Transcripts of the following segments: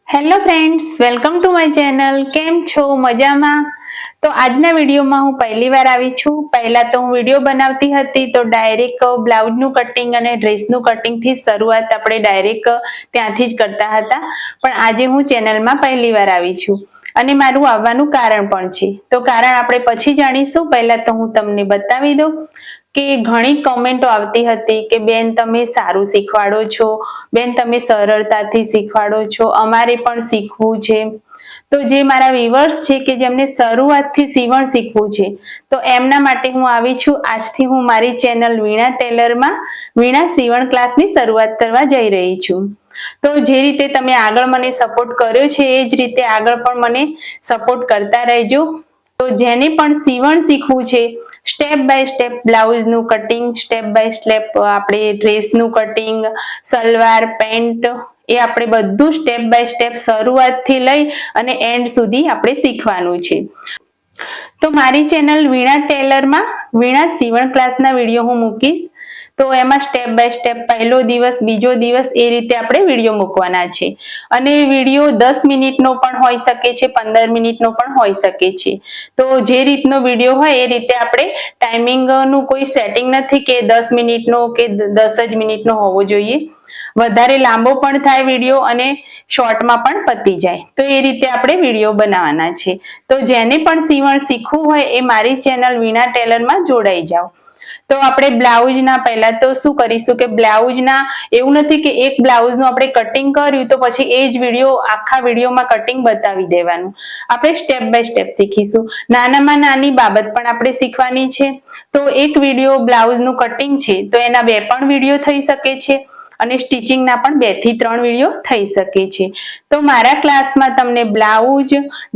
Hello friends, welcome to my channel. કેમ છો? મજામાં? તો આજના વિડીયોમાં હું પહેલી વાર આવી છું. પહેલા તો હું વિડીયો બનાવતી હતી તો ડાયરેક્ટ બ્લાઉઝનું કટિંગ અને ડ્રેસનું કટિંગથી શરૂઆત આપણે ડાયરેક્ટ ત્યાંથી જ કરતા હતા. પણ આજે હું ચેનલમાં પહેલી વાર આવી છું અને મારું આવવાનું કારણ પણ છે. તો કારણ આપણે પછી જાણીશું. પહેલા તો હું તમને બતાવી દઉં કે ઘણી કમેન્ટો આવતી હતી કે બેન તમે સારું શીખવાડો છો, બેન તમે સરળતાથી શીખવાડો છો, અમારે પણ શીખવું છે. તો જે મારા વ્યુઅર્સ છે કે જેમને શરૂઆતથી સીવણ શીખવું છે તો એમના માટે હું આવી છું. આજથી હું મારી ચેનલ વીણા ટેલરમાં વીણા સીવણ ક્લાસની શરૂઆત કરવા જઈ રહી છું. તો જે રીતે તમે આગળ મને સપોર્ટ કર્યો છે એ જ રીતે આગળ પણ મને સપોર્ટ કરતા રહેજો. તો જેને પણ સીવણ શીખવું છે, સ્ટેપ બાય સ્ટેપ બ્લાઉઝનું કટિંગ, સ્ટેપ બાય સ્ટેપ આપણે ડ્રેસનું કટિંગ, સલવાર, પેન્ટ, એ આપણે બધું સ્ટેપ બાય સ્ટેપ શરૂઆતથી લઈ અને એન્ડ સુધી આપણે શીખવાનું છે. તો મારી ચેનલ વીણા ટેલરમાં વીણા સીવણ ક્લાસના વિડીયો હું મૂકીશ. તો એમાં સ્ટેપ બાય સ્ટેપ પહેલો દિવસ, બીજો દિવસ એ રીતે આપણે વિડીયો મૂકવાના છે. અને વિડીયો 10 મિનિટનો પણ હોઈ શકે છે, 15 મિનિટનો પણ હોઈ શકે છે. તો જે રીતનો વિડીયો હોય એ રીતે આપણે ટાઈમિંગનું કોઈ સેટિંગ નથી કે 10 મિનિટનો કે 10 જ મિનિટનો હોવો જોઈએ. વધારે લાંબો પણ થાય વિડીયો અને શોર્ટમાં પણ પતી જાય. તો એ રીતે આપણે વિડીયો બનાવવાના છે. તો જેને પણ સીવણ શીખવું હોય એ મારી ચેનલ વીણા ટેલરમાં જોડાઈ જાઓ. તો આપણે બ્લાઉઝના પહેલા તો શું કરીશું કે બ્લાઉઝના એવું નથી કે એક બ્લાઉઝનું આપણે કટિંગ કર્યું તો પછી એ જ વિડીયો આખા વિડીયોમાં કટિંગ બતાવી દેવાનું. આપણે સ્ટેપ બાય સ્ટેપ શીખીશું. નાનામાં નાની બાબત પણ આપણે શીખવાની છે. તો એક વિડીયો બ્લાઉઝનું કટિંગ છે તો એના 2 પણ વિડીયો થઈ શકે છે અને સ્ટિચિંગના પણ 2 થી 3 વિડીયો થઈ શકે છે. તો મારા ક્લાસમાં તમને બ્લાઉઝ,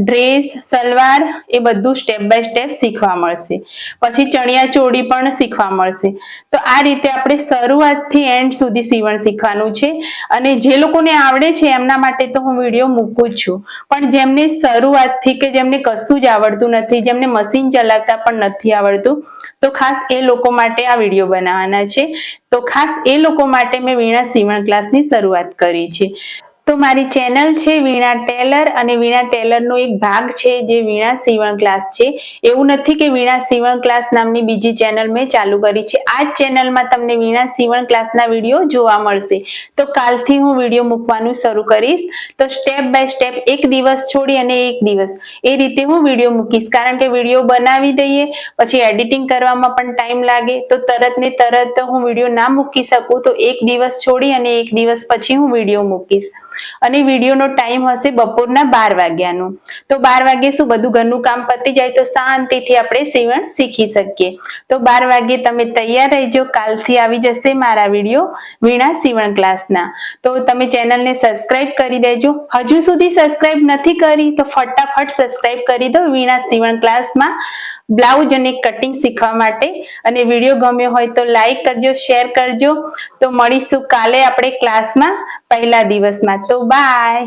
ડ્રેસ, સલવાર એ બધું સ્ટેપ બાય સ્ટેપ શીખવા મળશે. પછી ચણિયા ચોળી પણ શીખવા મળશે. તો આ રીતે આપણે શરૂઆતથી એન્ડ સુધી સીવણ શીખવાનું છે. અને જે લોકોને આવડે છે એમના માટે તો હું વિડીયો મૂકું જ છું. પણ જેમને શરૂઆતથી કે જેમને કશું જ આવડતું નથી, જેમને મશીન ચલાવતા પણ નથી આવડતું, તો ખાસ એ લોકો માટે આ વિડીયો બનાવવાના છે. તો ખાસ એ લોકો માટે મેં વીણા સીવણ ક્લાસની શરૂઆત કરી છે. તો મારી ચેનલ છે વીણા ટેલર અને વીણા ટેલરનો એક ભાગ છે જે વીણા સીવણ ક્લાસ છે. એવું નથી કે વીણા સીવણ ક્લાસ નામની બીજી ચેનલ મેં ચાલુ કરી છે. આ જ ચેનલમાં તમને વીણા સીવણ ક્લાસના વિડીયો જોવા મળશે. તો કાલથી હું વિડીયો મૂકવાનું શરૂ કરીશ. તો સ્ટેપ બાય સ્ટેપ એક દિવસ છોડી અને એક દિવસ એ રીતે હું વિડીયો મૂકીશ. કારણ કે વિડીયો બનાવી દઈએ પછી એડિટિંગ કરવામાં પણ ટાઈમ લાગે તો તરત ને તરત હું વિડીયો ના મૂકી શકું. તો એક દિવસ છોડી અને એક દિવસ પછી હું વિડીયો મૂકીશ. અને વિડીયોનો ટાઈમ હશે બપોરના 12 વાગ્યાનો. તો 12 વાગ્યે શું બધું ઘરનું કામ પતી જાય તો શાંતિથી આપણે સીવણ શીખી શકીએ. તો 12 વાગ્યે તમે તૈયાર રહેજો. કાલથી આવી જશે મારા વિડીયો વીણા સીવણ ક્લાસના. તો તમે ચેનલને સબસ્ક્રાઇબ કરી દેજો. હજુ સુધી સબસ્ક્રાઇબ નથી કરી તો ફટાફટ સબસ્ક્રાઇબ કરી દો વીણા સીવણ ક્લાસમાં બ્લાઉઝ અને કટિંગ શીખવા માટે. અને વિડીયો ગમ્યો હોય તો લાઈક કરજો, શેર કરજો. તો મળીશું કાલે આપણે ક્લાસમાં પહેલા દિવસમાં. તો બાય.